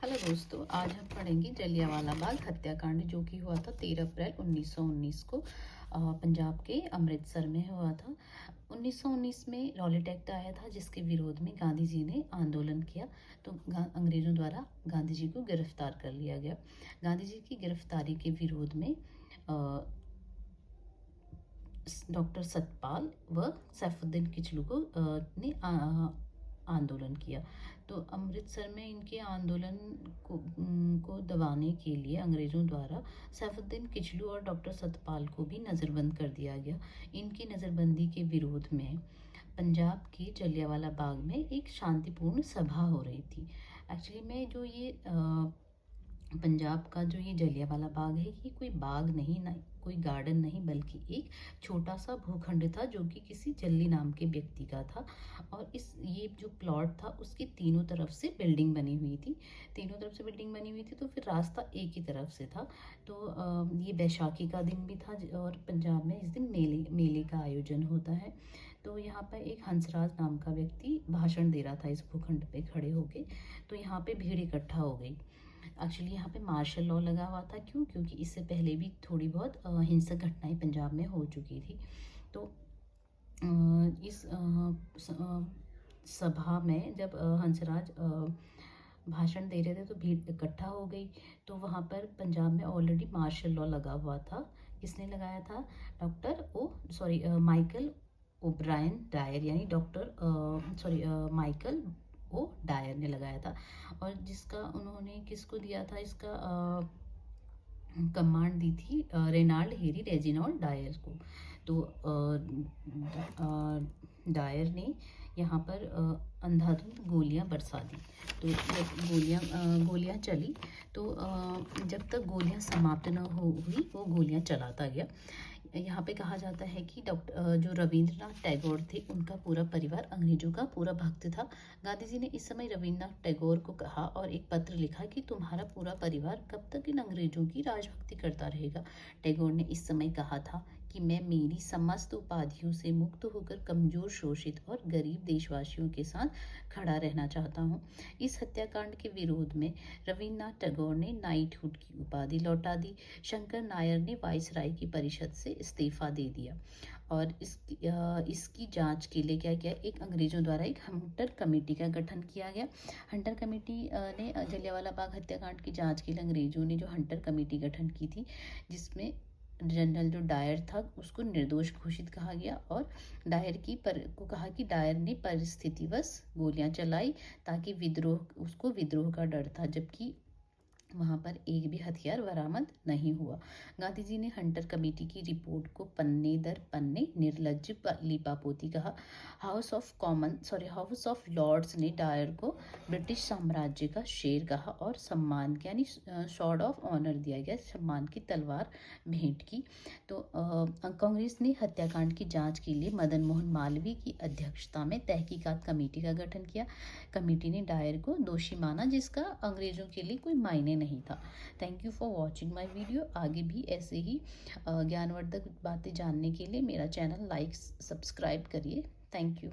Hello दोस्तों, आज हम पढ़ेंगे जलियांवाला बाग हत्याकांड जो कि हुआ था 13 अप्रैल 1919 को पंजाब के अमृतसर में हुआ था। 1919 में रॉलेट एक्ट आया था जिसके विरोध में गांधी जी ने आंदोलन किया। तो अंग्रेजों द्वारा गांधी जी को गिरफ्तार कर लिया गया। गांधी जी की गिरफ्तारी के विरोध में डॉक्टर सतपाल व सैफुद्दीन किचलू को ने आंदोलन किया। तो अमृतसर में इनके आंदोलन को दबाने के लिए अंग्रेजों द्वारा सैफुद्दीन किचलू और डॉक्टर सतपाल को भी नज़रबंद कर दिया गया। इनकी नज़रबंदी के विरोध में पंजाब के जलियांवाला बाग में एक शांतिपूर्ण सभा हो रही थी। एक्चुअली में जो ये पंजाब का जो ये जलियांवाला बाग है, ये कोई बाग नहीं, ना कोई गार्डन नहीं, बल्कि एक छोटा सा भूखंड था जो कि किसी जल्ली नाम के व्यक्ति का था। और ये जो प्लॉट था उसकी तीनों तरफ से बिल्डिंग बनी हुई थी। तो फिर रास्ता एक ही तरफ से था। तो ये बैसाखी का दिन भी था और पंजाब में इस दिन मेले का आयोजन होता है। तो यहाँ पर एक हंसराज नाम का व्यक्ति भाषण दे रहा था इस भूखंड पे खड़े होके। तो यहाँ पे भीड़ इकट्ठा हो गई। एक्चुअली यहाँ पे मार्शल लॉ लगा हुआ था। क्योंकि इससे पहले भी थोड़ी बहुत हिंसक घटनाएं पंजाब में हो चुकी थी। तो इस सभा में जब हंसराज भाषण दे रहे थे तो भीड़ इकट्ठा हो गई। तो वहाँ पर पंजाब में ऑलरेडी मार्शल लॉ लगा हुआ था। किसने लगाया था? माइकल ओब्रायन डायर, यानी माइकल ओ डायर ने लगाया था। और जिसका उन्होंने किसको दिया था, इसका कमांड दी थी रेनाल्ड हेरी रेजिनॉल्ड डायर को। तो डायर ने यहाँ पर अंधाधुंध गोलियां बरसा दी। तो जब गोलियां चली तो जब तक गोलियां समाप्त न हुई वो गोलियां चलाता गया। यहाँ पे कहा जाता है कि जो रविंद्रनाथ टैगोर थे उनका पूरा परिवार अंग्रेजों का पूरा भक्त था। गांधी जी ने इस समय रविंद्रनाथ टैगोर को कहा और एक पत्र लिखा कि तुम्हारा पूरा परिवार कब तक इन अंग्रेजों की राजभक्ति करता रहेगा। टैगोर ने इस समय कहा था कि मैं मेरी समस्त उपाधियों से मुक्त होकर कमजोर, शोषित और गरीब देशवासियों के साथ खड़ा रहना चाहता हूँ। इस हत्याकांड के विरोध में रविन्द्रनाथ टैगोर ने नाइटहुड की उपाधि लौटा दी। शंकर नायर ने वाइसराय की परिषद से इस्तीफा दे दिया। और इसकी जांच के लिए क्या किया, एक अंग्रेजों द्वारा एक हंटर कमेटी का गठन किया गया। हंटर कमेटी ने जलियांवाला बाग हत्याकांड की जांच के लिए अंग्रेजों ने जो हंटर कमेटी गठन की थी, जिसमें जनरल जो डायर था उसको निर्दोष घोषित कहा गया। और डायर को कहा कि डायर ने परिस्थितिवश गोलियां चलाई ताकि उसको विद्रोह का डर था, जबकि वहाँ पर एक भी हथियार बरामद नहीं हुआ। गांधी जी ने हंटर कमेटी की रिपोर्ट को पन्ने दर पन्ने निर्लज्ज लीपापोती कहा। हाउस ऑफ लॉर्ड्स ने डायर को ब्रिटिश साम्राज्य का शेर कहा और सम्मान यानी स्वॉर्ड ऑफ ऑनर दिया गया, सम्मान की तलवार भेंट की। तो कांग्रेस ने हत्याकांड की जांच के लिए मदन मोहन मालवीय की अध्यक्षता में तहकीकात कमेटी का गठन किया। कमेटी ने डायर को दोषी माना, जिसका अंग्रेजों के लिए कोई मायने नहीं था। Thank you for watching my video. आगे भी ऐसे ही ज्ञानवर्धक बातें जानने के लिए मेरा चैनल लाइक सब्सक्राइब करिए। Thank you.